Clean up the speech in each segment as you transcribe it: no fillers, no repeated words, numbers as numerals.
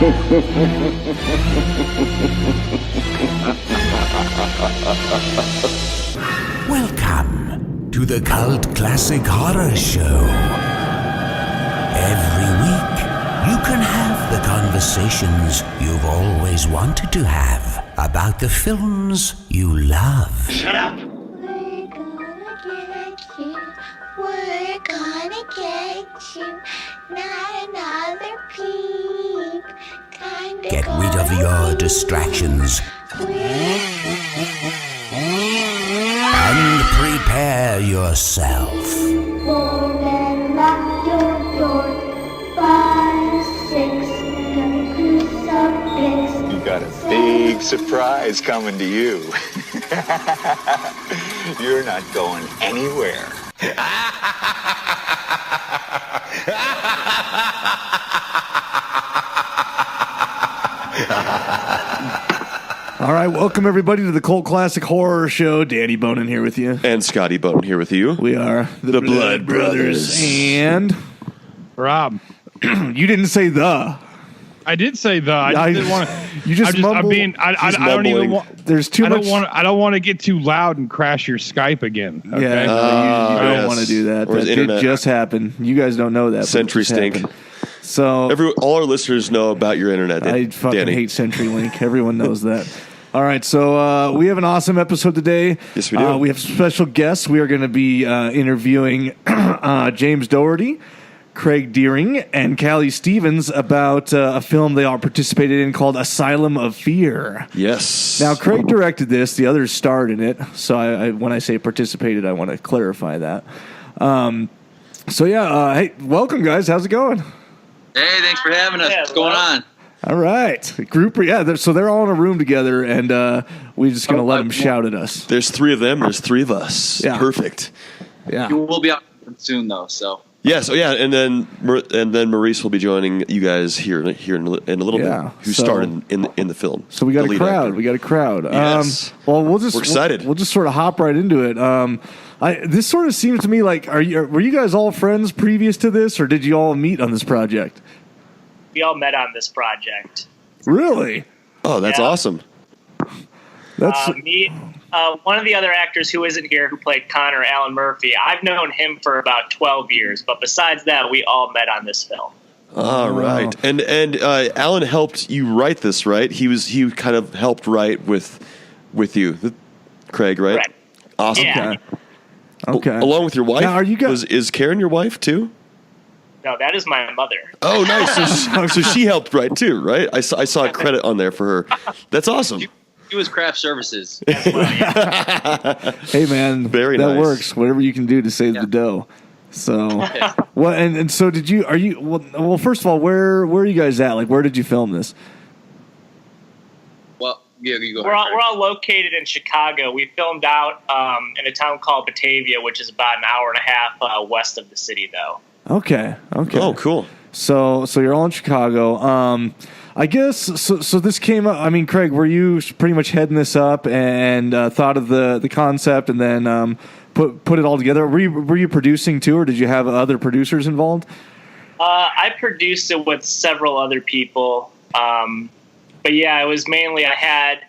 Welcome to the Cult Classic Horror Show. Every week, you can have the conversations you've always wanted to have about the films you love. Shut up! We're gonna get you, not another peep. Get rid of your distractions and prepare yourself. Then lock your door. 5, 6, gonna crucifix. You got a big surprise coming to you. You're not going anywhere. All right, welcome everybody to the Cult Classic Horror Show. Danny Bonin here with you. And Scotty Bone here with you. We are the Blood Brothers. And Rob. You didn't say the. I did say the. I didn't want to. You just mumbled. I don't even want. There's too much. I don't want to get too loud and crash your Skype again. Okay? Yeah, you don't want to do that. Or That did just happen. You guys don't know that. Sentry stink. Happened. So all our listeners know about your internet. I fucking Danny. hate CenturyLink. Everyone knows that. All right, so we have an awesome episode today. Yes, we do. We have special guests. We are going to be interviewing James Doherty, Craig Deering, and Callie Stevens about a film they all participated in called Asylum of Fear. Yes. Now, Craig directed this. The others starred in it. So when I say participated, I want to clarify that. Hey, welcome, guys. How's it going? Hey, thanks for having us. What's going on? All right. So they're all in a room together, and we're just going to let them shout at us. There's three of them. There's three of us. Yeah. Perfect. Yeah. You will be out soon, though, so. Yes. Oh, yeah. And then Maurice will be joining you guys here in a little bit. Who starred in the film? So we got a crowd. Actor. We got a crowd. Yes. We're excited. We'll just sort of hop right into it. This sort of seems to me like were you guys all friends previous to this, or did you all meet on this project? We all met on this project. Really? Oh, that's awesome. That's one of the other actors who isn't here, who played Connor, Alan Murphy. I've known him for about 12 years, but besides that, we all met on this film. All right. And Alan helped you write this, right? He kind of helped write with you, Craig, right? Correct. Awesome. Yeah. okay. Along with your wife. Now, are you guys? Is Karen your wife too? No, that is my mother. Oh, nice. So she helped write too, right? I saw a credit on there for her. That's awesome. He was craft services. Hey, man. Very that nice. works. Whatever you can do to save the dough. So, well, and so did you? Are you? Well, first of all, where are you guys at? Like, where did you film this? Well, yeah, you go. We're all located in Chicago. We filmed out in a town called Batavia, which is about an hour and a half west of the city, though. Okay. Oh, cool. So you're all in Chicago. I guess so. This came up. I mean, Craig, were you pretty much heading this up and thought of the concept and then put it all together? Were you producing too, or did you have other producers involved? I produced it with several other people, but yeah, it was mainly I had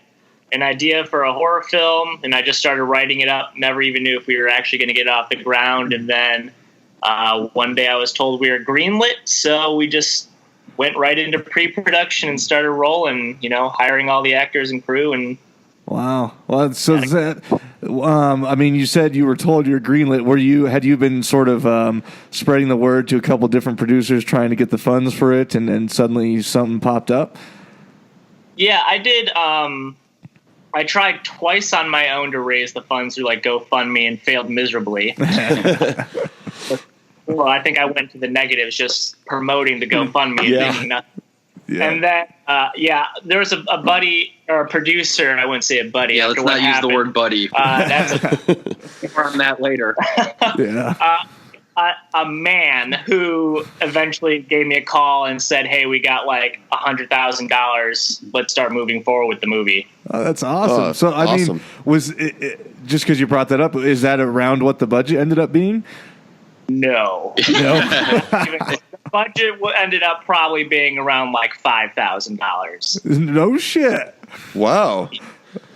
an idea for a horror film, and I just started writing it up. Never even knew if we were actually going to get it off the ground, and then one day I was told we were greenlit, so we just went right into pre-production and started rolling, hiring all the actors and crew. And wow. Well, so that, I mean, you said you were told you were greenlit. Had you been sort of spreading the word to a couple different producers trying to get the funds for it, and then suddenly something popped up? Yeah, I did. I tried twice on my own to raise the funds through like GoFundMe and failed miserably. Well, I think I went to the negatives just promoting the GoFundMe and thinking nothing. Yeah. And then, there was a buddy or a producer. I wouldn't say a buddy. Yeah, let's not use the word buddy. That's more on that later. Yeah. A man who eventually gave me a call and said, "Hey, we got like $100,000. Let's start moving forward with the movie." Oh, that's awesome. So, I mean, was it, just because you brought that up, is that around what the budget ended up being? No. budget ended up probably being around like $5,000. No shit. Wow.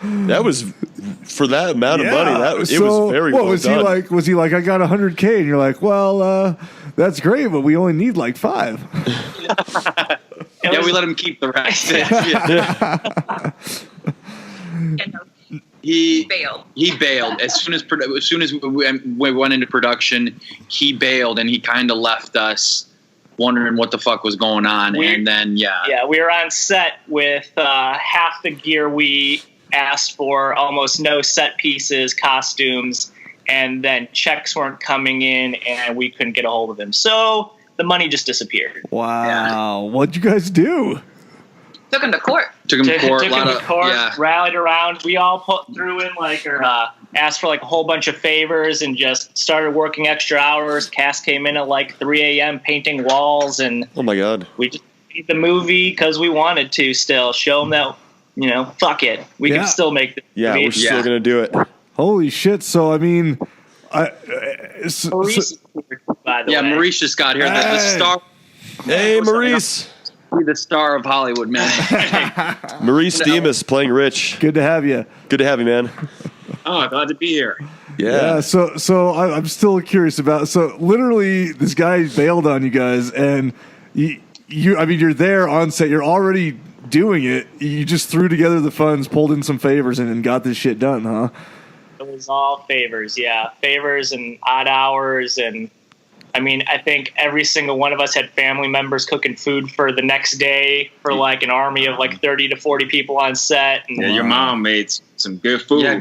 That was for that amount of money. It was very what well was done. he like? Was he like, I got 100K, and you're like, well, that's great, but we only need like 5. Yeah, we let him keep the rest. He bailed as soon as we went into production. He bailed, and he kind of left us wondering what the fuck was going on. And then we were on set with half the gear we asked for, almost no set pieces, costumes, and then checks weren't coming in, and we couldn't get a hold of them. So the money just disappeared. Wow. What'd you guys do? Took him to court. Took him to court, rallied around. We all threw in asked for like a whole bunch of favors and just started working extra hours. Cast came in at like 3 a.m. painting walls, and oh my god, we just made the movie because we wanted to. Still show them that fuck it, we can still make the movie. We're still gonna do it. Holy shit! So I mean, Maurice, by the way. Maurice just got here. The star. Hey, Maurice. The star of Hollywood, man. Maurice Demas playing Rich. Good to have you. Good to have you, man. Oh, glad to be here. Yeah. So I'm still curious about. So literally, this guy bailed on you guys, and you're there on set. You're already doing it. You just threw together the funds, pulled in some favors, and got this shit done, huh? It was all favors, favors and odd hours, and I mean, I think every single one of us had family members cooking food for the next day for like an army of like 30 to 40 people on set. And your mom made some good food. Yeah,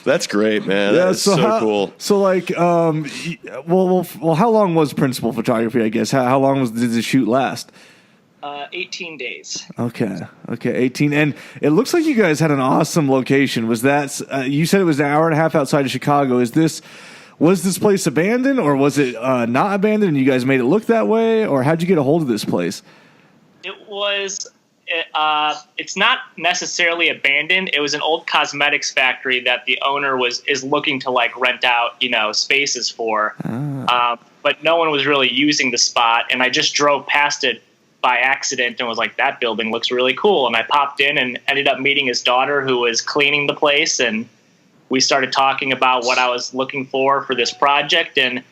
that's great, man. Yeah, that's so cool. So like, well, how long was principal photography? I guess how long did the shoot last? 18 days. Okay, 18. And it looks like you guys had an awesome location. Was that you said it was an hour and a half outside of Chicago? Was this place abandoned, or was it not abandoned and you guys made it look that way, or how'd you get a hold of this place? It was, it's not necessarily abandoned. It was an old cosmetics factory that the owner is looking to like rent out, spaces for. But no one was really using the spot. And I just drove past it by accident and was like, that building looks really cool. And I popped in and ended up meeting his daughter, who was cleaning the place, and we started talking about what I was looking for this project, and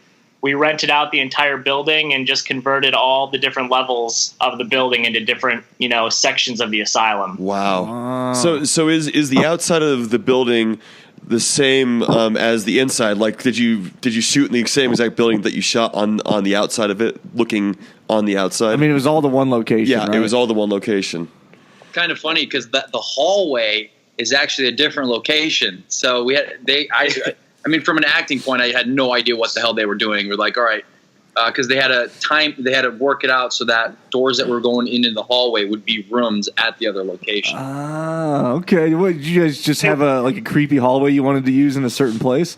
we rented out the entire building and just converted all the different levels of the building into different, sections of the asylum. Wow. So is the outside of the building the same as the inside? Like, did you shoot in the same exact building that you shot on the outside of it, looking on the outside? I mean, it was all the one location. Yeah, right? It was all the one location. Kind of funny because the hallway is actually a different location. So I mean, from an acting point, I had no idea what the hell they were doing. We're like, all right, because they had to work it out so that doors that were going into the hallway would be rooms at the other location. Okay. What, did you guys just have a creepy hallway you wanted to use in a certain place?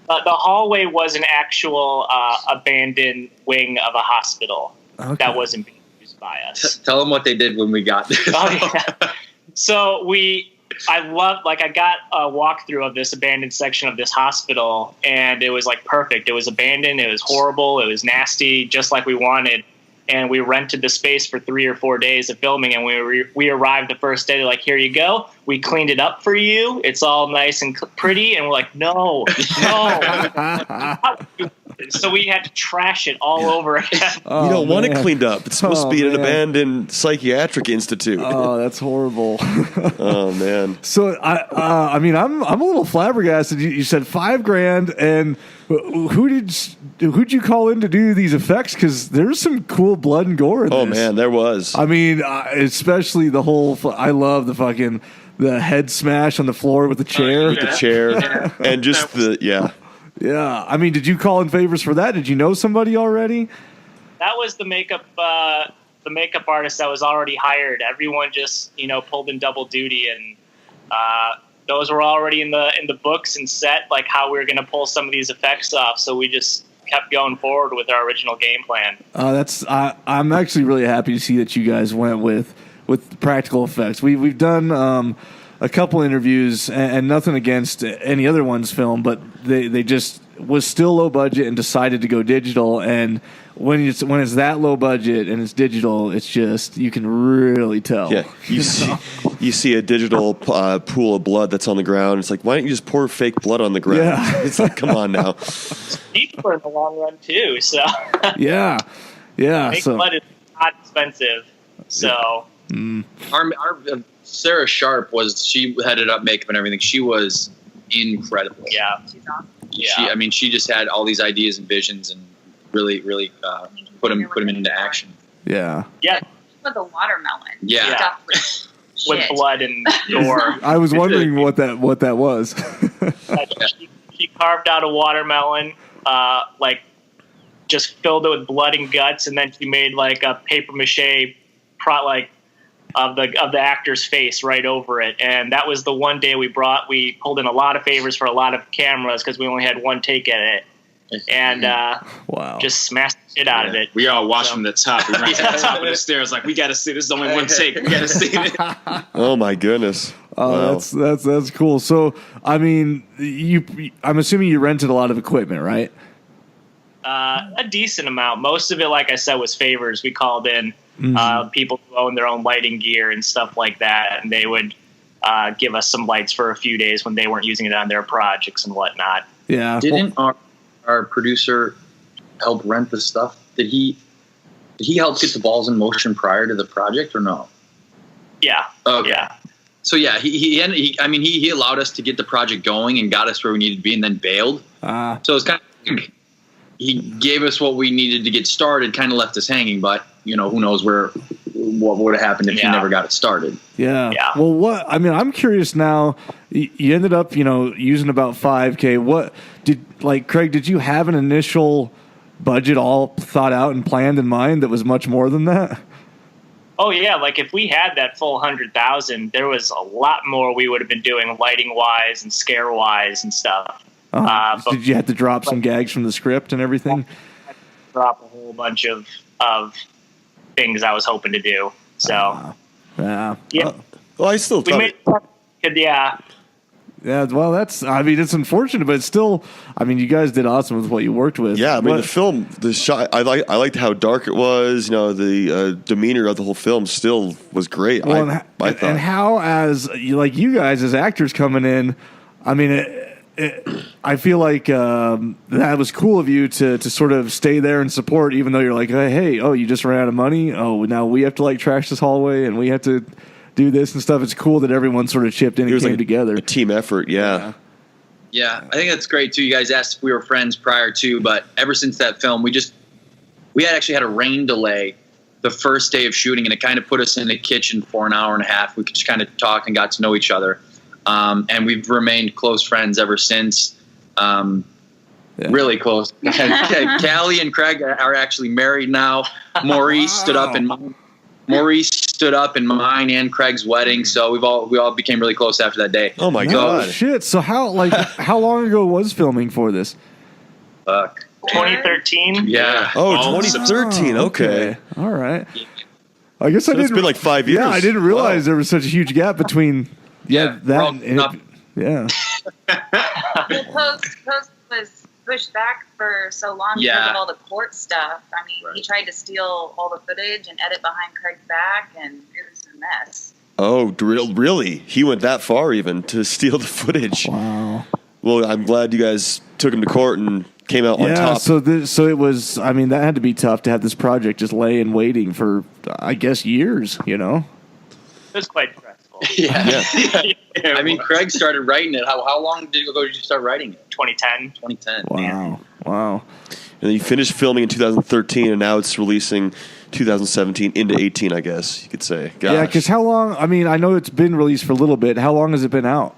The hallway was an actual abandoned wing of a hospital that wasn't being used by us. Tell them what they did when we got there. Oh, yeah. So I got a walkthrough of this abandoned section of this hospital, and it was like perfect. It was abandoned. It was horrible. It was nasty, just like we wanted. And we rented the space for 3 or 4 days of filming, and we arrived the first day. They're like, here you go. We cleaned it up for you. It's all nice and pretty. And we're like, no. So we had to trash it all over again. You don't want it cleaned up. It's supposed to be an abandoned psychiatric institute. Oh, that's horrible. Oh man. So I mean, I'm a little flabbergasted. You said $5,000, and who'd you call in to do these effects? Because there's some cool blood and gore in this. Oh man, there was. I mean, especially the whole. I love the head smash on the floor with the chair. With the chair, and just Yeah, I mean, did you call in favors for that? Did you know somebody already? That was the makeup artist that was already hired. Everyone just pulled in double duty, and those were already in the books and set, like how we were going to pull some of these effects off. So we just kept going forward with our original game plan. I'm actually really happy to see that you guys went with practical effects. We've done a couple interviews, and nothing against any other one's film, but they just was still low budget and decided to go digital. And when it's that low budget and it's digital, it's just, you can really tell. Yeah, you see a digital pool of blood that's on the ground. It's like, why don't you just pour fake blood on the ground? Yeah. It's like, come on now. Cheaper in the long run too. So Yeah. fake blood is not expensive. So Our Sarah Sharp she headed up makeup and everything. She was incredible. yeah. She's awesome. She just had all these ideas and visions and really put them into action. Yeah. Yeah. With a watermelon. Yeah. Stuff with With shit. blood and gore. I was wondering what that was. She carved out a watermelon, just filled it with blood and guts, and then she made like a paper mache of the actor's face right over it. And that was the one day we pulled in a lot of favors for a lot of cameras because we only had one take at it, and Wow. just smashed the shit out of it. We all watched from the top. We ran to the top of the stairs like, we got to see this. Is only one take. We got to see it. Oh my goodness. Oh, Wow. that's cool. So, I mean, I'm assuming you rented a lot of equipment, right? A decent amount. Most of it, like I said, was favors. We called in people who own their own lighting gear and stuff like that, and they would give us some lights for a few days when they weren't using it on their projects and whatnot. Yeah. Didn't our producer help rent the stuff? Did he help get the balls in motion prior to the project or no? Yeah. Okay. Yeah. So yeah, he allowed us to get the project going and got us where we needed to be, and then bailed. So it's kind of like he gave us what we needed to get started, kind of left us hanging. But who knows what would have happened if he never got it started. Yeah. Yeah. Well, I'm curious now. You ended up, using about $5,000. What Craig? Did you have an initial budget all thought out and planned in mind that was much more than that? Oh yeah, like if we had that full 100,000, there was a lot more we would have been doing lighting wise and scare wise and stuff. But Did you have to drop some gags from the script and everything? drop a whole bunch of things I was hoping to do. So Yeah. yeah, Well, I still we thought made Yeah. Well, it's unfortunate, but it's still. You guys did awesome with what you worked with. Yeah, the film, the shot, I liked how dark it was. The demeanor of the whole film still was great. Well, I thought. and how, as you guys as actors coming in, I feel like that was cool of you to sort of stay there and support, even though you're like, hey, you just ran out of money. Oh, now we have to trash this hallway and we have to do this and stuff. It's cool that everyone sort of chipped in and came together. A team effort, yeah. Yeah, I think that's great too. You guys asked if we were friends prior to, but ever since that film, we had actually had a rain delay the first day of shooting, and it kind of put us in the kitchen for an hour and a half. We could just kind of talk and got to know each other, and we've remained close friends ever since. Really close. Callie and Craig are actually married now. Maurice stood up in mine and Craig's wedding, so we all became really close after that day. Oh my Oh god! shit! So how long ago was filming for this? 2013. Yeah. Oh, 2013. Okay. All right. I guess I didn't. It's been like 5 years. Yeah, I didn't realize there was such a huge gap between. we're all that. Yeah. The post was pushed back for so long because of all the court stuff. He tried to steal all the footage and edit behind Craig's back, and it was a mess. Oh, really? He went that far even to steal the footage. Wow. Well, I'm glad you guys took him to court and came out on top. So it was. that had to be tough to have this project just lay in waiting for, I guess, years. It was quite stressful. Yeah. Craig started writing it. How long ago did you start writing it? 2010. 2010. Wow. And then you finished filming in 2013, and now it's releasing 2017 into 18, I guess you could say. Gosh. Yeah, because how long? I know it's been released for a little bit. How long has it been out?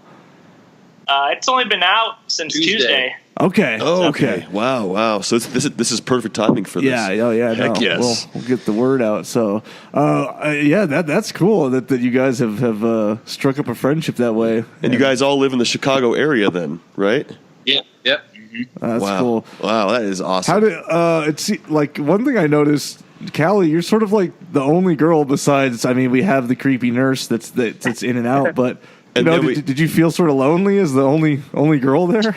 It's only been out since Tuesday. Okay. Oh, okay. Wow. So this is perfect timing for this. Yeah. Oh, yeah. Heck no. yes. We'll get the word out. So, that's cool that you guys have struck up a friendship that way. And you guys all live in the Chicago area, then, right? Yeah. Yep. That's cool. Wow, that is awesome. How did one thing I noticed, Callie, you're sort of like the only girl besides. We have the creepy nurse that's in and out, but. Did you feel sort of lonely as the only girl there?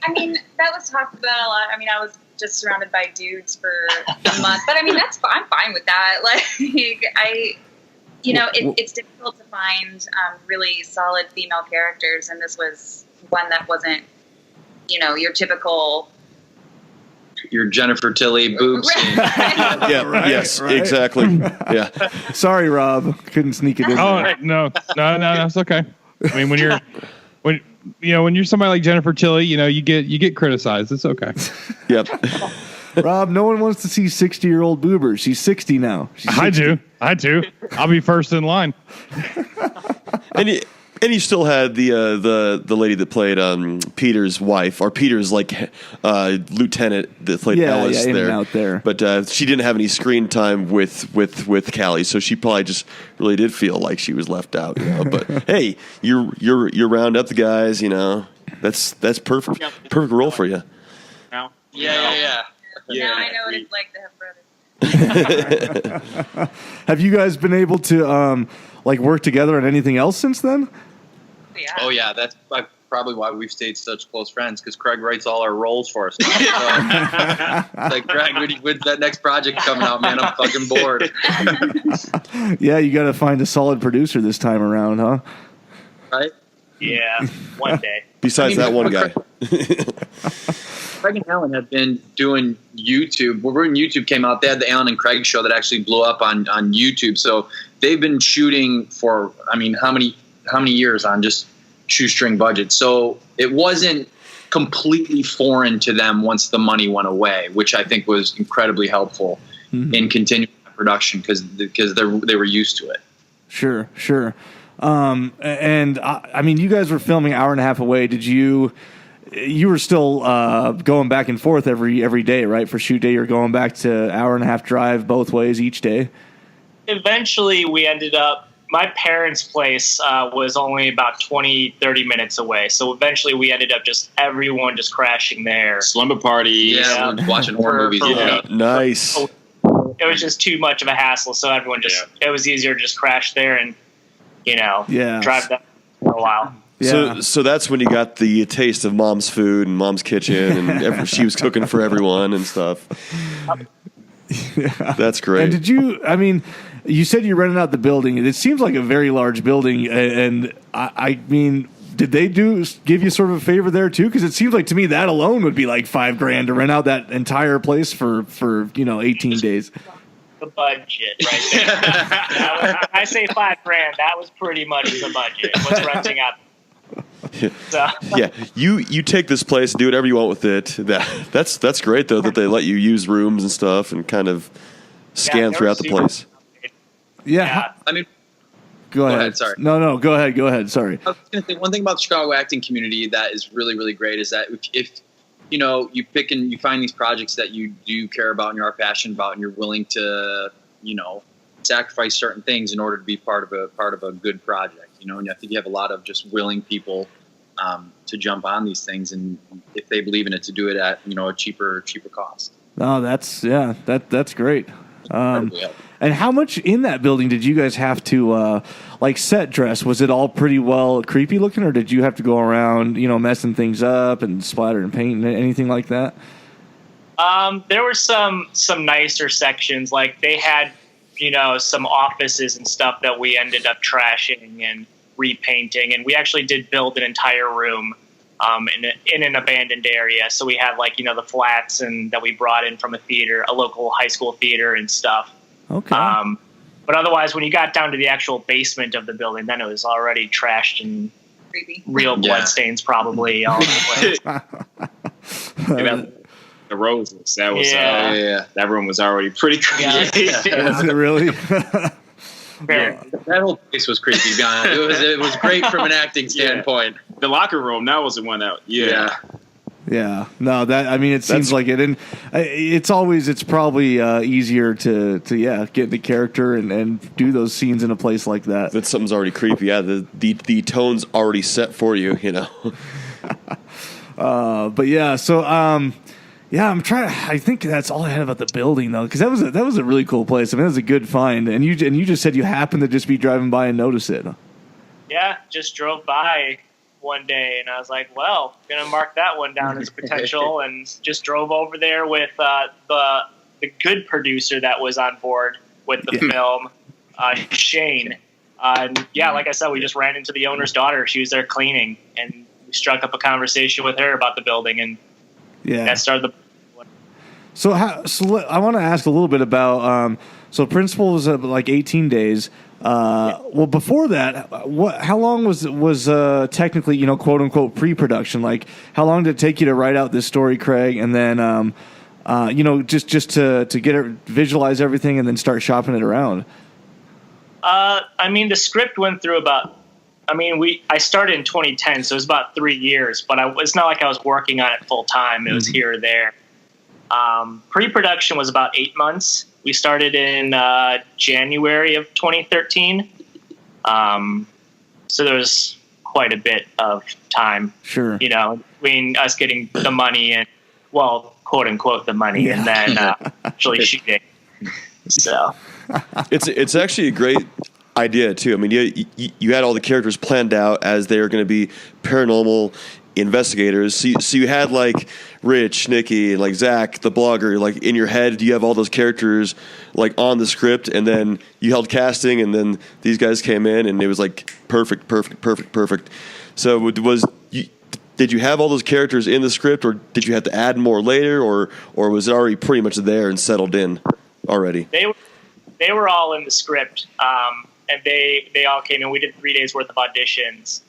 I mean, that was talked about a lot. I mean, I was just surrounded by dudes for a month, but I mean, I'm fine with that. Like, it's difficult to find really solid female characters, and this was one that wasn't, your typical. Your Jennifer Tilly boobs. Yeah, Right, yes, right. exactly. Yeah. Sorry, Rob. Couldn't sneak it in. Oh there. no, it's okay. I mean, when you're somebody like Jennifer Tilly, you get criticized. It's okay. Yep. Rob, no one wants to see 60-year-old boobers. She's 60 now. She's 60. I do. I'll be first in line. And you still had the lady that played Peter's wife, or Peter's lieutenant that played Ellis in there. and out there. But she didn't have any screen time with Callie, so she probably just really did feel like she was left out. But hey, you're round up the guys. That's perfect role for you. Now? Yeah. Now I know what it's like to have brothers. Have you guys been able to work together on anything else since then? Yeah. Oh yeah, that's probably why we've stayed such close friends, because Craig writes all our roles for us. So, like, Craig, when's that next project coming out, man? I'm fucking bored. Yeah, you got to find a solid producer this time around, huh? Right? Yeah, one day. Besides that one guy. Craig and Alan have been doing YouTube. When YouTube came out, they had the Alan and Craig show that actually blew up on YouTube. So they've been shooting for, how many years on just shoestring budget. So it wasn't completely foreign to them once the money went away, which I think was incredibly helpful in continuing the production because they were used to it. Sure. And you guys were filming an hour and a half away. Did you were still going back and forth every day, right? For shoot day, you're going back to hour and a half drive both ways each day. Eventually, we ended up. My parents' place was only about 20-30 minutes away. So eventually we ended up everyone just crashing there. Slumber parties. Yeah, we're watching horror movies. Yeah. Nice. It was just too much of a hassle. So everyone it was easier to just crash there and, drive that for a while. Yeah. So that's when you got the taste of Mom's food and Mom's kitchen, and she was cooking for everyone and stuff. Yeah. That's great. And did you? You said you rented out the building. It seems like a very large building, and did they give you sort of a favor there too? Because it seems like to me that alone would be like $5,000 to rent out that entire place for 18 days. The budget right there. I say $5,000. That was pretty much the budget. Was renting out. So. Yeah, you take this place and do whatever you want with it. That's great though that they let you use rooms and stuff and kind of scan throughout the place. Yeah. Go ahead. Sorry. No. Go ahead. Sorry. I was going to say one thing about the Chicago acting community that is really, really great is that if you pick and you find these projects that you do care about and you are passionate about and you're willing to sacrifice certain things in order to be part of a good project. And I think you have a lot of just willing people to jump on these things, and if they believe in it, to do it at a cheaper cost. Oh, that's great. And how much in that building did you guys have to set dress? Was it all pretty well creepy looking, or did you have to go around messing things up and splatter and paint and anything like that? There were some nicer sections, like they had some offices and stuff that we ended up trashing and repainting, and we actually did build an entire room in an abandoned area. So we had the flats and that we brought in from a local high school theater and stuff. Okay. But otherwise, when you got down to the actual basement of the building, then it was already trashed and Creepy. real bloodstains probably all over the place. The roses. That was that room was already pretty creepy. Is it really? That whole place was creepy, guys. It was great from an acting standpoint. The locker room, that was the one that Yeah. No, it seems like it, and it's probably easier to get into character and do those scenes in a place like that. That something's already creepy. Yeah, the tone's already set for you. But yeah, so I'm trying. I think that's all I had about the building though, because that was a really cool place. That was a good find, and you just said you happened to just be driving by and notice it. Yeah, just drove by. one day, and I was like, well, gonna mark that one down as a potential, and just drove over there with the good producer that was on board with the film, Shane. And yeah, like I said, we just ran into the owner's daughter. She was there cleaning, and we struck up a conversation with her about the building, and that started the. So I want to ask a little bit about. So principal was like 18 days. Well, before that, how long was technically, quote unquote pre-production? Like, how long did it take you to write out this story, Craig, and then just to get it, visualize everything, and then start shopping it around? I mean, the script went through I started in 2010, so it was about 3 years, but it's not like I was working on it full time. It was here or there. Pre-production was about 8 months. We started in January of 2013. So there was quite a bit of time. Sure. Between us getting the money and, well, quote unquote, the money, and then actually shooting. So it's actually a great idea too. I mean, you had all the characters planned out as they were going to be paranormal investigators. So you had like Rich, Nikki, and like Zach, the blogger, like in your head. Do you have all those characters like on the script, and then you held casting, and then these guys came in, and it was like perfect. So did you have all those characters in the script, or did you have to add more later, or was it already pretty much there and settled in already? They were all in the script, and they all came in. We did 3 days worth of auditions,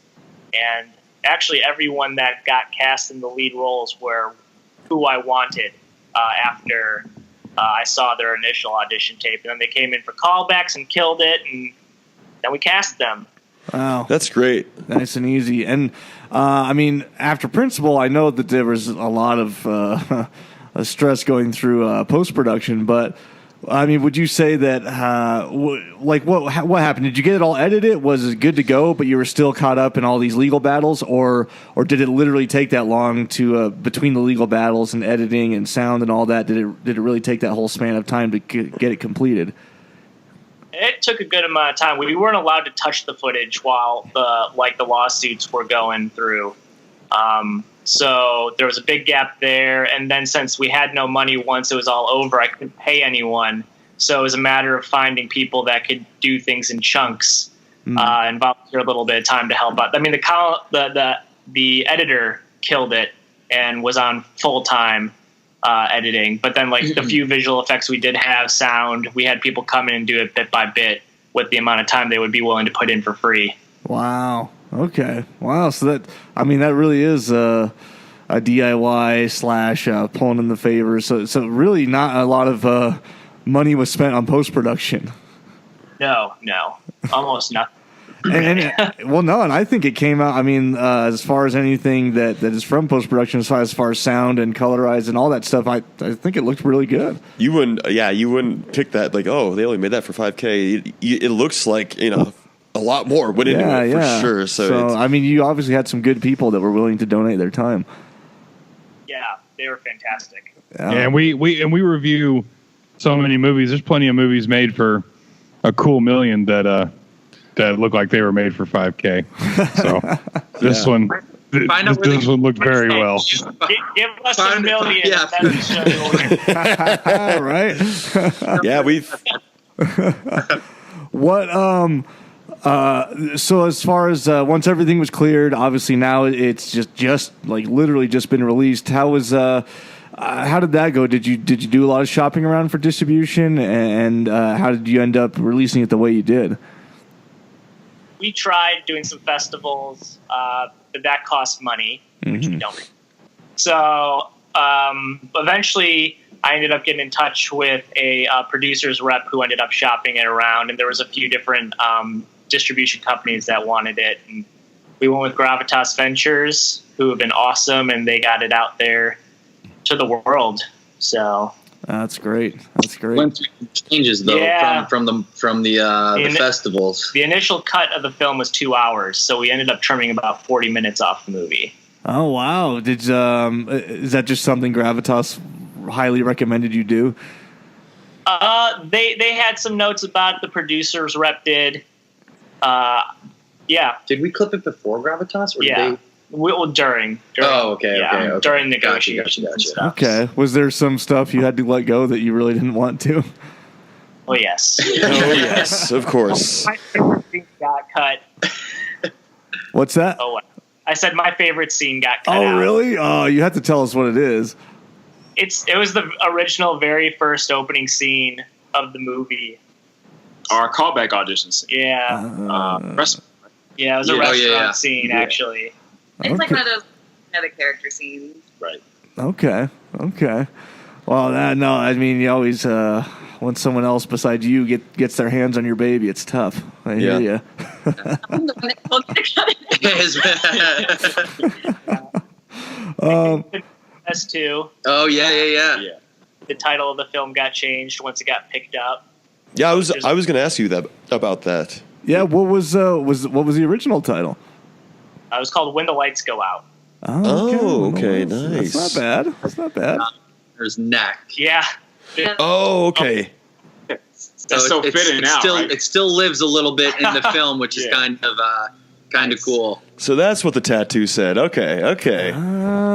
and actually everyone that got cast in the lead roles were who I wanted after I saw their initial audition tape. And then they came in for callbacks and killed it, and then we cast them. Wow. That's great. Nice and easy. And, I mean, after Principal, I know that there was a lot of stress going through post-production, but I mean, would you say that, what happened? Did you get it all edited? Was it good to go, but you were still caught up in all these legal battles, or did it literally take that long to between the legal battles and editing and sound and all that? Did it really take that whole span of time to get it completed? It took a good amount of time. We weren't allowed to touch the footage while the lawsuits were going through. So there was a big gap there, and then since we had no money once it was all over, I couldn't pay anyone. So it was a matter of finding people that could do things in chunks and volunteer a little bit of time to help out. I mean, the editor killed it and was on full time editing, but then like the few visual effects we did have, sound, we had people come in and do it bit by bit with the amount of time they would be willing to put in for free. Wow. Okay. Wow. So that really is a DIY / pulling in the favors. So really not a lot of money was spent on post-production. No, almost nothing. And I think it came out. I mean, as far as anything that is from post-production, as far as sound and colorized and all that stuff, I think it looked really good. You wouldn't pick that like, oh, they only made that for $5,000. It looks like a lot more went into it for sure. So I mean, you obviously had some good people that were willing to donate their time. Yeah, they were fantastic. Yeah, and we review so many movies. There's plenty of movies made for a cool million that look like they were made for $5,000. So this one looked very well. Give us a million. Yeah. Right. Yeah, we've. What so as far as once everything was cleared, obviously now it's just like literally just been released. How did that go? Did you do a lot of shopping around for distribution, and how did you end up releasing it the way you did? We tried doing some festivals, but that cost money, which we don't. So eventually I ended up getting in touch with a producer's rep who ended up shopping it around, and there was a few different distribution companies that wanted it. And we went with Gravitas Ventures, who have been awesome, and they got it out there to the world. So that's great. Went through changes though from the festivals. The initial cut of the film was 2 hours, so we ended up trimming about 40 minutes off the movie. Oh wow! Is that just something Gravitas highly recommended you do? They had some notes about it. The producers rep did. Yeah. Did we clip it before Gravitas? Or Yeah. Did they... Well, during. Oh, okay. During negotiations. Gotcha. And stuff. Okay. Was there some stuff you had to let go that you really didn't want to? Oh, yes. Oh yes, of course. My favorite scene got cut. What's that? Oh, I said my favorite scene got cut Oh, out. really? Oh, you have to tell us what it is. It was the original, very first opening scene of the movie. Our callback auditions. Yeah. Yeah, it was a Yeah. restaurant scene, Yeah. actually. It's like one of those other character scenes. Right. Okay. Well, I mean, you always when someone else besides you gets their hands on your baby, it's tough. I hear you. I'm the one that told you to cut it. S2. Oh, yeah. The title of the film got changed once it got picked up. Yeah, I was going to ask you about that. Yeah. What was the original title? It was called When the Lights Go Out. Oh, okay, nice. That's not bad. There's neck. Yeah. Oh, okay. That's so fitting now, right? It still lives a little bit in the film, which is kind of cool. So that's what the tattoo said. Okay.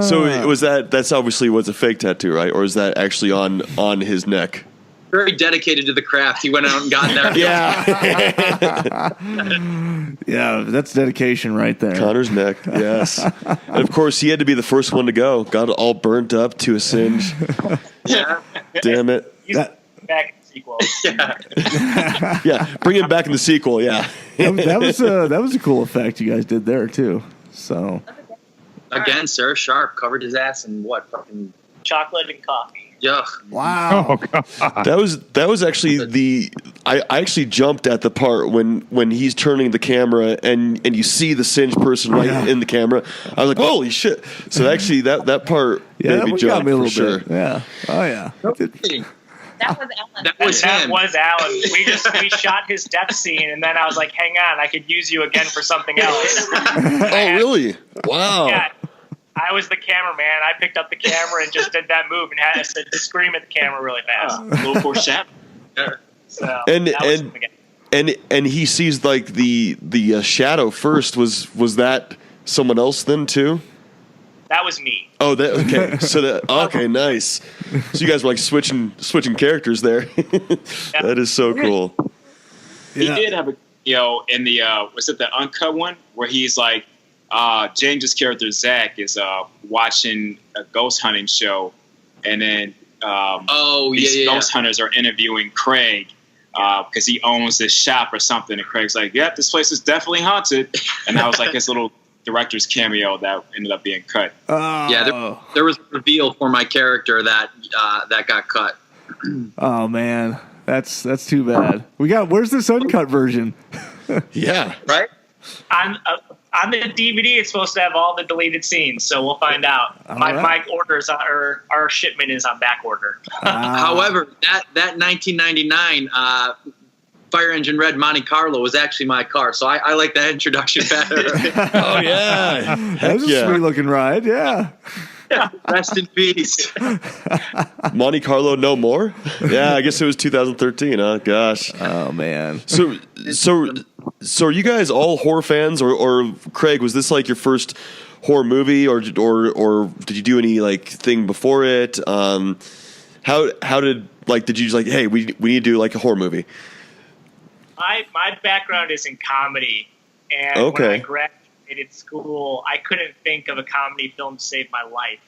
So that's obviously was a fake tattoo, right? Or is that actually on his neck? Very dedicated to the craft. He went out and got that. Yeah, that's dedication right there. Connor's neck, yes. And of course, he had to be the first one to go. Got it all burnt up to a singe. Yeah. Damn it. He's back in the sequel. Yeah, bring him back in the sequel, yeah. that was a cool effect you guys did there, too. So Again, Sarah Sharp covered his ass in what? Fucking Chocolate and coffee. yuck. wow. Oh, God. That was actually I actually jumped at the part when he's turning the camera and you see the singed person right in the camera. I was like, holy shit! So actually that part made me that jump got me a for little sure. bit. Yeah. Oh yeah. That was Ellen. That was him. Alan. We shot his death scene, and then I was like, hang on, I could use you again for something else. Oh really? Wow. Yeah. I was the cameraman. I picked up the camera and just did that move and had to scream at the camera really fast. A little foreshadowing. So And that was fun again. and he sees like the shadow first. Was that someone else then too? That was me. Oh, that okay. So okay, nice. So you guys were like switching characters there. That is so cool. He did have a in the was it the uncut one where he's like James's character Zach is watching a ghost hunting show, and then these ghost hunters are interviewing Craig because he owns this shop or something, and Craig's like, "Yep, this place is definitely haunted," and that was like his little director's cameo that ended up being cut. Yeah, there was a reveal for my character that got cut. Oh man, that's too bad. Where's this uncut version? Yeah. Right? On the DVD, it's supposed to have all the deleted scenes, so we'll find out. My orders our shipment is on back order. However, that 1999 Fire Engine Red Monte Carlo was actually my car, so I like that introduction better. Oh yeah. That was a sweet looking ride. Yeah. Rest in peace. Monte Carlo no more? Yeah, I guess it was 2013, huh? Gosh. Oh man. So are you guys all horror fans or Craig, was this like your first horror movie or did you do any like thing before it? How did you just like, hey, we need to do like a horror movie? My background is in comedy, and when I graduated school, I couldn't think of a comedy film to save my life.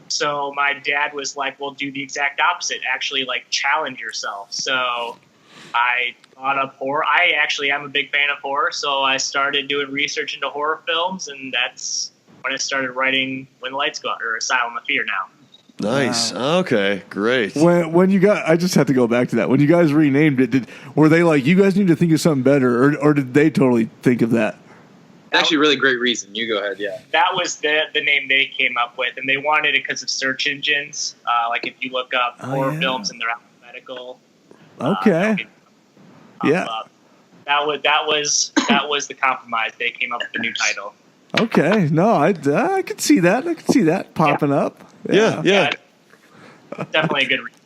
So my dad was like, well, do the exact opposite. Actually, like, challenge yourself. So I thought of horror. I actually am a big fan of horror, so I started doing research into horror films, and that's when I started writing When the Lights Go Out, or Asylum of Fear now. Nice. Wow. Okay, great. When you got, I just have to go back to that. When you guys renamed it, were they like, you guys need to think of something better, or did they totally think of that? Actually, really great reason. You go ahead, yeah. That was the name they came up with, and they wanted it because of search engines. Like if you look up horror films and they're alphabetical. Okay. Yeah. That was the compromise. They came up with the new title. Okay. No, I could see that. I could see that popping up. Yeah. Definitely a good reason.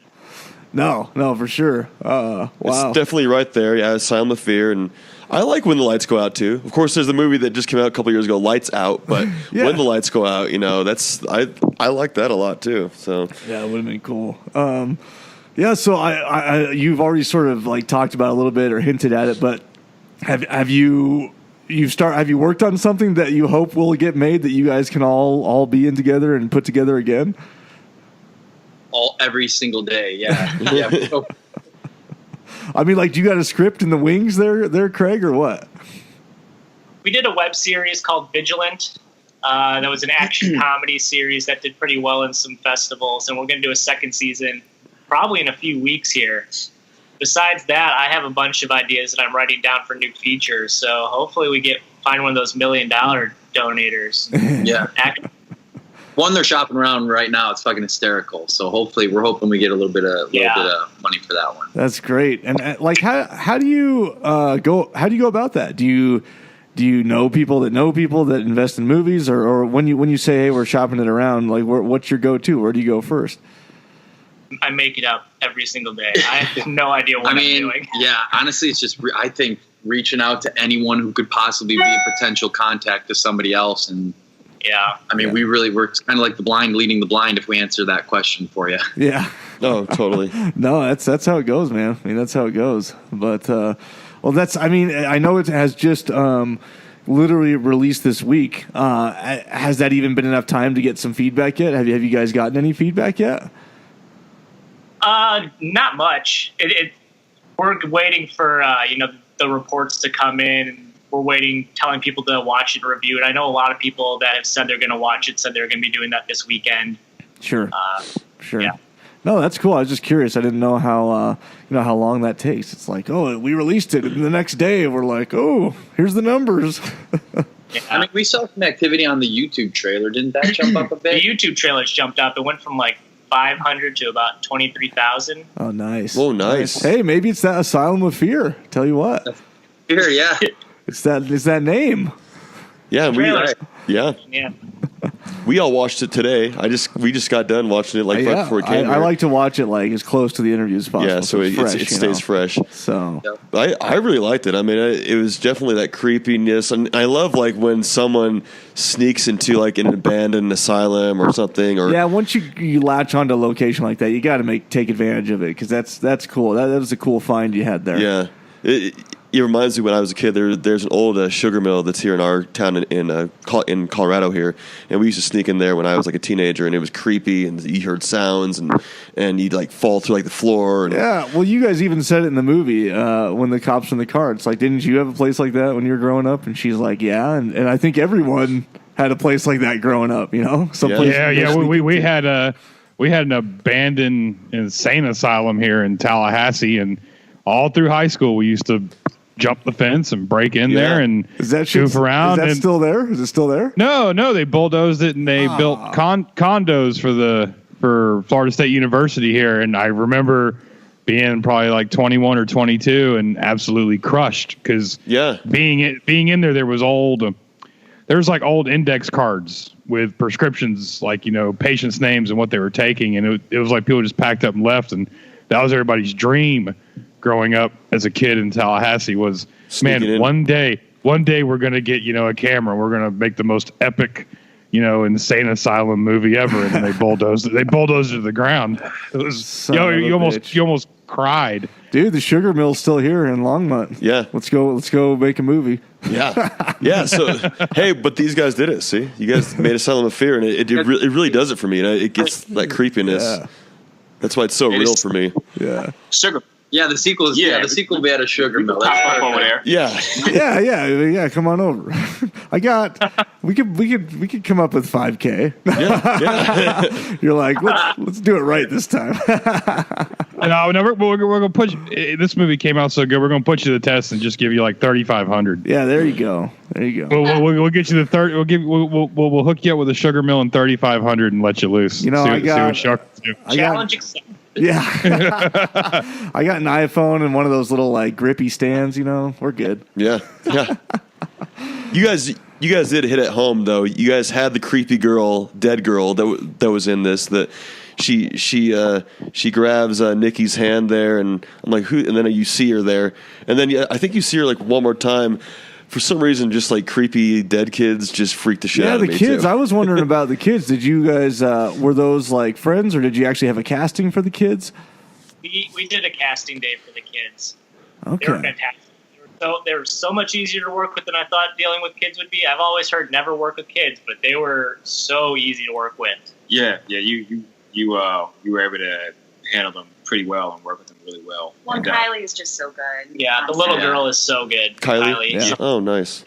No, for sure. Wow. It's definitely right there. Yeah, Asylum of Fear, and I like When the Lights Go Out too. Of course, there's the movie that just came out a couple years ago, Lights Out. But Yeah. When the Lights Go Out, that's I like that a lot too. So Yeah, it would have been cool. Yeah, so I you've already sort of like talked about it a little bit or hinted at it, but have you worked on something that you hope will get made that you guys can all be in together and put together again? Every single day, yeah. Yeah. I mean, like, do you got a script in the wings there, Craig, or what? We did a web series called Vigilant. That was an action comedy series that did pretty well in some festivals, and we're going to do a second season probably in a few weeks here. Besides that, I have a bunch of ideas that I'm writing down for new features, so hopefully we find one of those $1 million donators. Yeah. One, they're shopping around right now. It's fucking hysterical. So we're hoping we get a little bit of money for that one. That's great. And like, how do you go? How do you go about that? Do you know people that invest in movies, or when you say, hey, we're shopping it around, like, what's your go-to? Where do you go first? I make it up every single day. I have no idea what I'm doing. Yeah, honestly, it's just I think reaching out to anyone who could possibly be a potential contact to somebody else. And yeah, we're kind of like the blind leading the blind if we answer that question for you. Yeah. No, totally. No, that's how it goes, man. I mean, that's how it goes. But I know it has just literally released this week. Has that even been enough time to get some feedback yet? Have you guys gotten any feedback yet? Not much. We're waiting for the reports to come in. And we're telling people to watch it and review it. I know a lot of people that have said they're going to watch it, said they're going to be doing that this weekend. Sure. Sure. Yeah. No, that's cool. I was just curious. I didn't know how how long that takes. It's like, oh, we released it, and the next day we're like, oh, here's the numbers. Yeah. I mean, we saw some activity on the YouTube trailer. Didn't that jump up a bit? The YouTube trailer's jumped up. It went from like 500 to about 23,000. Oh, nice. Oh, nice. Hey, maybe it's that Asylum of Fear. Tell you what. Fear, yeah. It's that name. Yeah, Yeah. We all watched it today. We just got done watching it right before it came. I like to watch it like as close to the interview as possible. Yeah, so it stays fresh. So I really liked it. I mean, it was definitely that creepiness, and I love like when someone sneaks into like an abandoned asylum or something. Or once you latch onto a location like that, you got to take advantage of it because that's cool. That was a cool find you had there. Yeah. It reminds me when I was a kid. There's an old sugar mill that's here in our town in Colorado here, and we used to sneak in there when I was like a teenager, and it was creepy, and you heard sounds, and you'd like fall through like the floor. And yeah, well, you guys even said it in the movie when the cops were in the car. It's like, didn't you have a place like that when you were growing up? And she's like, yeah, and I think everyone had a place like that growing up. We had an abandoned insane asylum here in Tallahassee, and all through high school we used to jump the fence and break in there and goof around. Is that still there? Is it still there? No, they bulldozed it and they built condos for Florida State University here. And I remember being probably like 21 or 22 and absolutely crushed because being in there was old index cards with prescriptions, like, patients' names and what they were taking. And it was like people just packed up and left. And that was everybody's dream growing up as a kid in Tallahassee was, one day we're going to get, a camera. We're going to make the most epic, insane asylum movie ever. And then they bulldozed it to the ground. It was, you almost cried. Dude, the sugar mill's still here in Longmont. Yeah. Let's go make a movie. Yeah. Yeah. So, hey, but these guys did it. See, you guys made Asylum of Fear, and it really does it for me. It gets that creepiness. Yeah. That's why it's so real for me. Yeah. Sugar. Yeah, the sequel is the sequel we had a sugar mill. Pop up over there. Yeah. yeah. Come on over. We could come up with 5K. Yeah. You're like, let's do it right this time. No, we're gonna push. This movie came out so good. We're gonna put you to the test and just give you like 3,500. Yeah, there you go. We'll get you the third. We'll hook you up with a sugar mill and 3,500 and let you loose. Challenge accepted. Yeah. I got an iPhone and one of those little like grippy stands, we're good. Yeah. Yeah. You guys did hit it home though. You guys had the creepy girl, dead girl that was in this that she grabs Nikki's hand there, and I'm like, who? And then you see her there, and then I think you see her like one more time. For some reason, just like creepy dead kids just freaked the shit out of me. Yeah, the kids. Too. I was wondering about the kids. Did you guys were those like friends, or did you actually have a casting for the kids? We did a casting day for the kids. Okay. They were fantastic. They were so much easier to work with than I thought dealing with kids would be. I've always heard never work with kids, but they were so easy to work with. Yeah. You were able to handle them pretty well and work with them really well. Well, and, Kylie is just so good. Yeah, the little girl is so good. Kylie? Yeah. Oh, nice.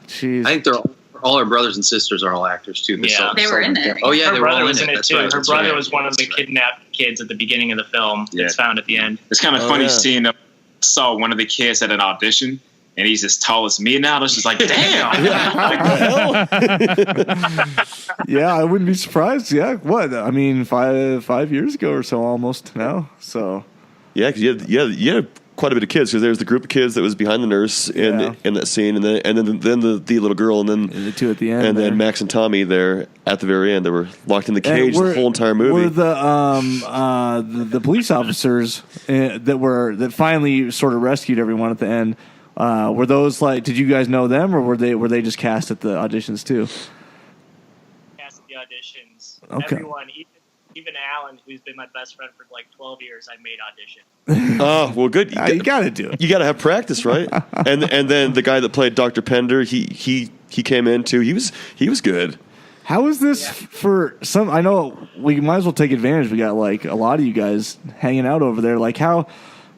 Jeez. I think all her brothers and sisters are all actors too. Yeah, they were in it. Oh yeah, her they were brother all was in in it That's too. right. Her That's brother right. was one of the kidnapped kids at the beginning of the film. Yeah. It's found at the end. It's kind of funny seeing. I saw one of the kids at an audition, and he's as tall as me now. It's just like, damn. Yeah, I wouldn't be surprised. Yeah, what? I mean, 5 years ago or so, almost now. So. Yeah, because you had quite a bit of kids, because there was the group of kids that was behind the nurse in that scene, and then the little girl, and then the two at the end, and then Max and Tommy there at the very end. They were locked in the cage the whole entire movie. Were the police officers that finally sort of rescued everyone at the end? Were those like? Did you guys know them, or were they just cast at the auditions too? Cast at the auditions. Okay. Everyone, even Alan, who's been my best friend for like 12 years, I made audition. Oh, well, good. You got to do it. You got to have practice, right? and then the guy that played Dr. Pender, he came in too. He was good. How is this for some? I know we might as well take advantage. We got like a lot of you guys hanging out over there. Like how,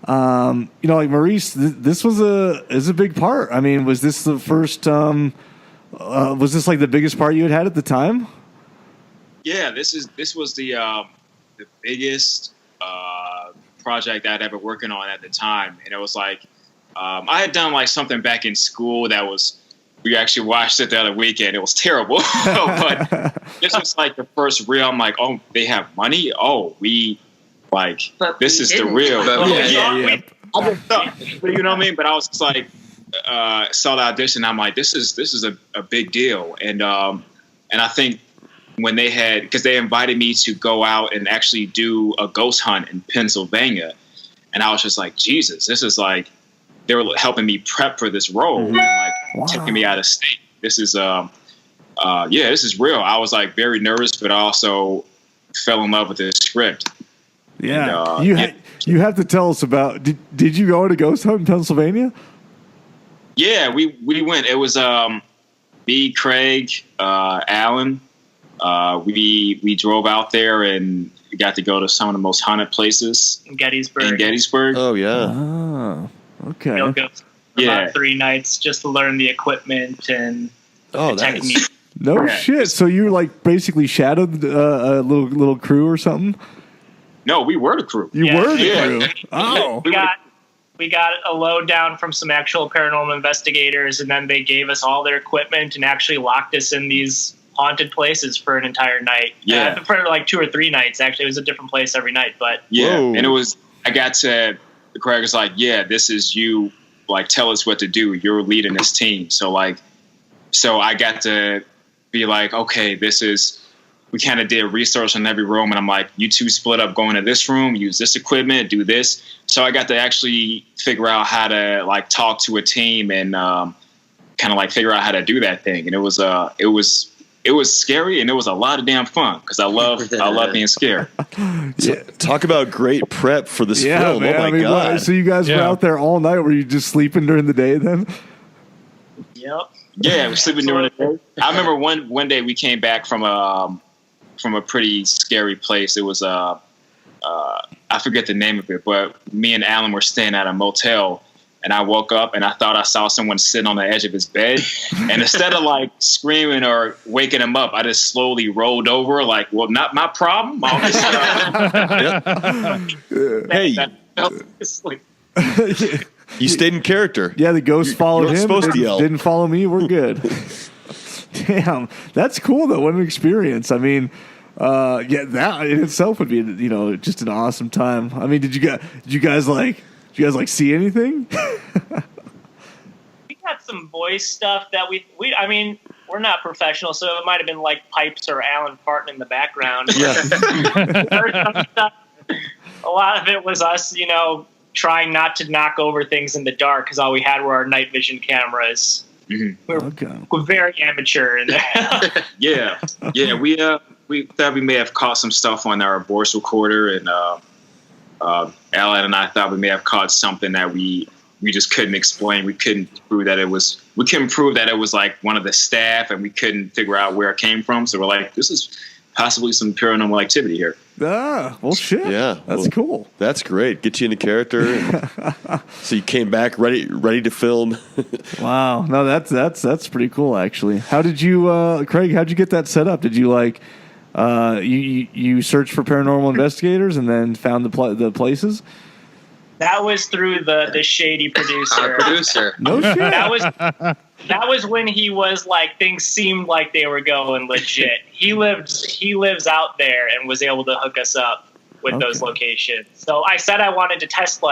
like Maurice, this was a big part. I mean, was this the first? Was this like the biggest part you had at the time? Yeah, this was the biggest project I'd ever working on at the time, and it was like I had done like something back in school that was. We actually watched it the other weekend. It was terrible, but this was like the first real. I'm like, oh, they have money. Oh, this is the real. Yeah. But you know what I mean? But I was just like, saw the audition. I'm like, this is a big deal, and I think. When they had, because they invited me to go out and actually do a ghost hunt in Pennsylvania. And I was just like, Jesus, this is like, they were helping me prep for this role and like taking me out of state. This is, this is real. I was like very nervous, but I also fell in love with this script. Yeah. And, you have to tell us about, did you go to ghost hunt in Pennsylvania? Yeah, we went. It was me, Craig, Alan. We drove out there and got to go to some of the most haunted places in Gettysburg. Oh yeah. Oh, okay. You'll go for about 3 nights just to learn the equipment and the technique. No shit. So you like basically shadowed a little crew or something? No, we were the crew. You were the crew. Oh. We got a lowdown from some actual paranormal investigators, and then they gave us all their equipment and actually locked us in these haunted places for an entire night. Yeah. For like 2 or 3 nights, actually. It was a different place every night, but. Yeah. Whoa. And it was, Craig was like, yeah, this is you, like, tell us what to do. You're leading this team. So I got to be like, okay, we kind of did research on every room. And I'm like, you two split up, go into this room, use this equipment, do this. So I got to actually figure out how to like talk to a team and kind of like figure out how to do that thing. And it was scary, and it was a lot of damn fun because I love being scared. Talk about great prep for this film. Man, oh my god! So you guys were out there all night. Were you just sleeping during the day then? Yep. Yeah, we're sleeping during the day. I remember one day we came back from a pretty scary place. It was I forget the name of it, but me and Alan were staying at a motel. And I woke up and I thought I saw someone sitting on the edge of his bed. And instead of like screaming or waking him up, I just slowly rolled over like, well, not my problem. Hey, you stayed in character. Yeah, the ghost followed him. Supposed to yell. Didn't follow me. We're good. Damn, that's cool though. What an experience. I mean, that in itself would be, just an awesome time. I mean, did you guys see anything? We got some voice stuff that we're not professional, so it might have been like pipes or Alan farting in the background. Yeah. A lot of it was us, trying not to knock over things in the dark because all we had were our night vision cameras. Mm-hmm. We're very amateur in there. Yeah. We thought we may have caught some stuff on our voice recorder, and Alan and I thought we may have caught something that we just couldn't explain. We couldn't prove that it was like one of the staff, and we couldn't figure out where it came from. So we're like, this is possibly some paranormal activity here. Ah, well, shit. Yeah, that's cool. That's great. Get you into character. So you came back ready to film. Wow, no, that's pretty cool, actually. How did you, Craig? How'd you get that set up? Did you you searched for paranormal investigators and then found the places? That was through the shady producer. Our producer. No shit. That was when he was like, things seemed like they were going legit. He lives out there and was able to hook us up with those locations. So I said I wanted to test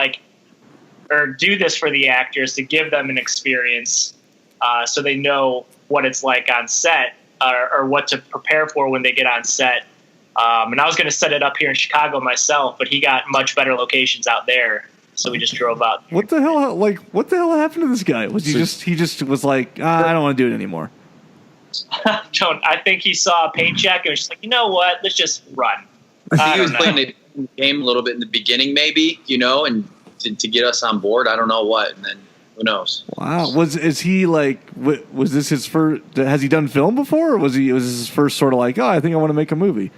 or do this for the actors to give them an experience, so they know what it's like on set, or what to prepare for when they get on set. And I was going to set it up here in Chicago myself, but he got much better locations out there. So we just drove out. What the hell? What the hell happened to this guy? Was he just was like, I don't want to do it anymore? I think he saw a paycheck and was just like, you know what? Let's just run. I think he was playing the game a little bit in the beginning, maybe, and to get us on board. I don't know what, and then who knows? Wow. Was this his first? Has he done film before, or was this his first sort of like, I think I want to make a movie?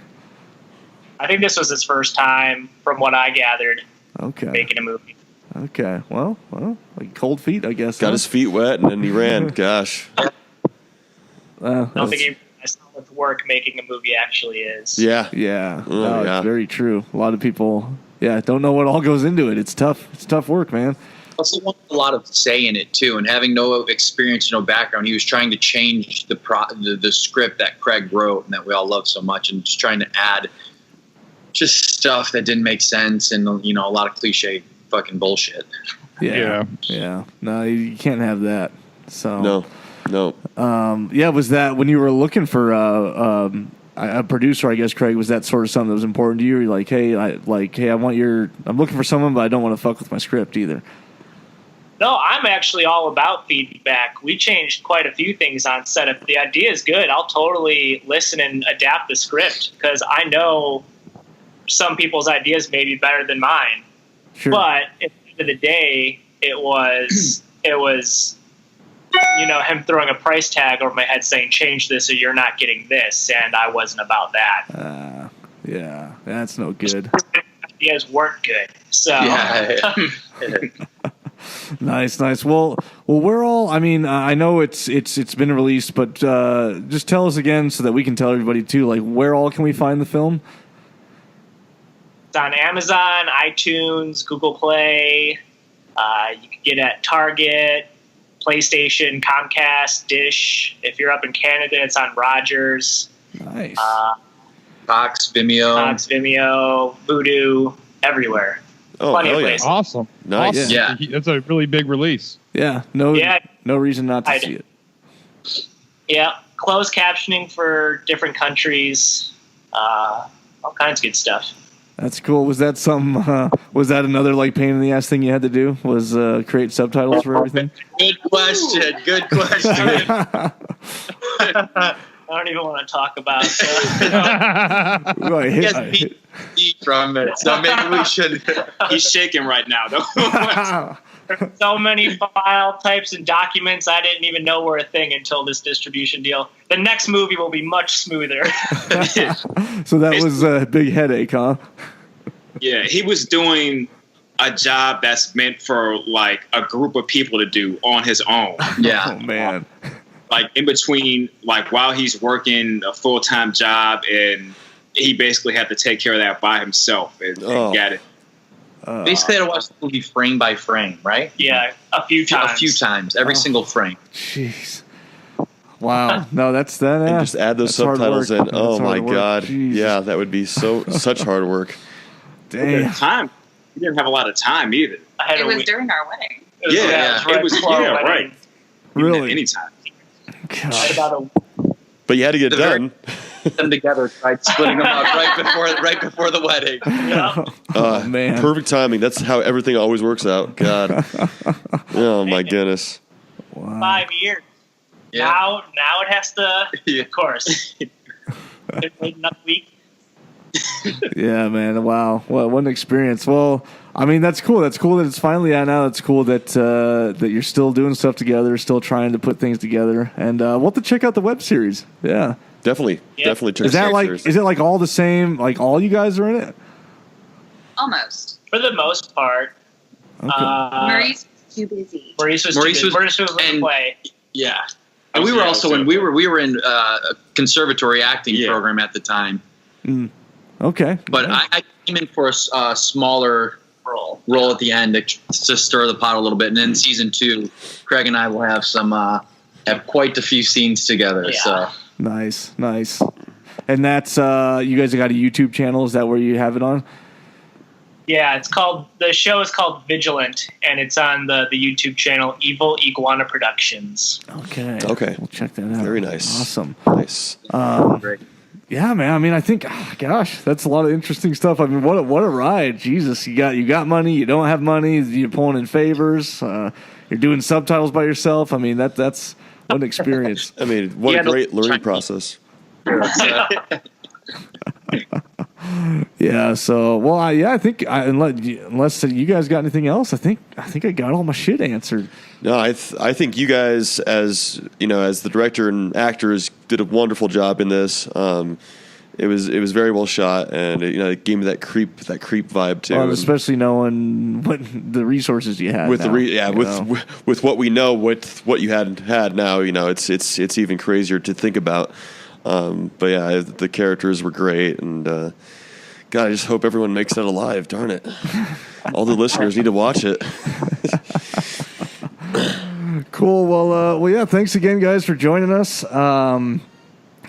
I think this was his first time, from what I gathered. Okay. Making a movie. Okay. Well, like cold feet, I guess. Got his feet wet and then he ran. Gosh. I don't think he realized how much work making a movie actually is. Yeah. Yeah. Oh, no, yeah. It's very true. A lot of people, don't know what all goes into it. It's tough. It's tough work, man. Also, a lot of say in it too, and having no experience, no background. He was trying to change the script that Craig wrote and that we all love so much, and just trying to add just stuff that didn't make sense, and a lot of cliche fucking bullshit. Yeah. No, you can't have that. So no. Was that when you were looking for a producer? I guess, Craig, was that sort of something that was important to you? You're like, I'm looking for someone, but I don't want to fuck with my script either. No, I'm actually all about feedback. We changed quite a few things on set. If the idea is good, I'll totally listen and adapt the script, because I know some people's ideas may be better than mine. Sure. But at the end of the day, it was him throwing a price tag over my head saying, change this or you're not getting this, and I wasn't about that. Yeah, that's no good. Ideas weren't good. So Nice. Well, we're all. I mean, I know it's been released, but just tell us again so that we can tell everybody too. Like, where all can we find the film? It's on Amazon, iTunes, Google Play. You can get it at Target, PlayStation, Comcast, Dish. If you're up in Canada, it's on Rogers. Nice. Cox, Vimeo, Voodoo, everywhere. Oh, Plenty of hell yeah. places. Awesome. Nice. Awesome. Yeah. That's a really big release. Yeah. No reason not to see it. Yeah. Closed captioning for different countries. All kinds of good stuff. That's cool. Was that was that another pain in the ass thing you had to do? Was create subtitles for everything? Good question. I don't even want to talk about He gets beat from it, so maybe we should. He's shaking right now, though. so many file types and documents I didn't even know were a thing until this distribution deal. The next movie will be much smoother. So that was a big headache, huh? Yeah, he was doing a job that's meant for a group of people to do on his own. Yeah. Oh man. In between, while he's working a full-time job, and he basically had to take care of that by himself and get it. Basically, I had to watch the movie frame by frame, right? Yeah, a few times. Every single frame. Jeez. Wow. No, that's that. And just add those subtitles in. Oh my God. Jeez. Yeah, that would be such hard work. Damn. Time. He didn't have a lot of time either. It was during our wedding. Right. Right. Really? Really? Anytime. I had about But you had to get it done. Them together, tried splitting them up right before the wedding. Oh man, perfect timing. That's how everything always works out. God. Oh my goodness. Wow. 5 years. Yeah. Now it has to. Of course. Wait another week. Yeah, man. Wow. What an experience. Well, I mean, that's cool. That's cool that it's finally out now. It's cool that that you're still doing stuff together, still trying to put things together. And we'll have to check out the web series. Yeah. Definitely. Definitely check Is out that the like series. is it like all the same, like all you guys are in it? Almost. For the most part. Okay. Maurice was too busy. Maurice was in play. Yeah. And we were also we were in a conservatory acting program at the time. Okay. But I came in for a smaller role at the end to stir the pot a little bit. And then season 2, Craig and I will have have quite a few scenes together. Yeah. So Nice. And that's you guys got a YouTube channel? Is that where you have it on? Yeah, the show is called Vigilant, and it's on the YouTube channel Evil Iguana Productions. Okay. We'll check that out. Very nice. Awesome. Nice. great. Yeah, man. I mean, I think, gosh, that's a lot of interesting stuff. I mean, what a ride! Jesus, you got money, you don't have money, you're pulling in favors, you're doing subtitles by yourself. I mean, that's what an experience. I mean, what a great learning process. Yeah. So, well, I think unless you guys got anything else, I think I got all my shit answered. No, I think you guys, as you know, as the director and actors, did a wonderful job in this. It was very well shot, and it gave me that creep vibe too. Well, especially knowing what the resources you had with now, with what we know, what you had now, it's even crazier to think about. But yeah, the characters were great, and God, I just hope everyone makes that alive. Darn it, all the listeners need to watch it. Cool. Well, yeah. Thanks again, guys, for joining us. Yeah.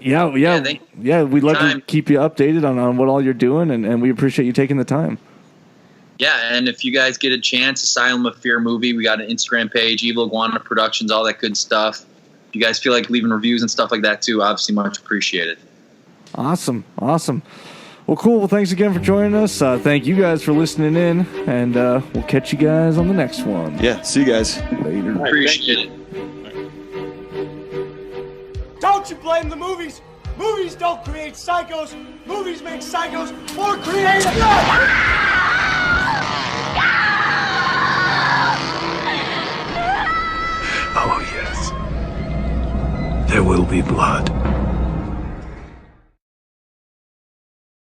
We'd love to keep you updated on what all you're doing, and we appreciate you taking the time. Yeah, and if you guys get a chance, Asylum of Fear movie, we got an Instagram page, Evil Iguana Productions, all that good stuff. If you guys feel like leaving reviews and stuff like that too, obviously much appreciated. Awesome. Well, cool. Well, thanks again for joining us. Thank you guys for listening in, and we'll catch you guys on the next one. Yeah, see you guys later. Appreciate it. Don't you blame the movies. Movies don't create psychos. Movies make psychos more creative. Oh, yes. There will be blood.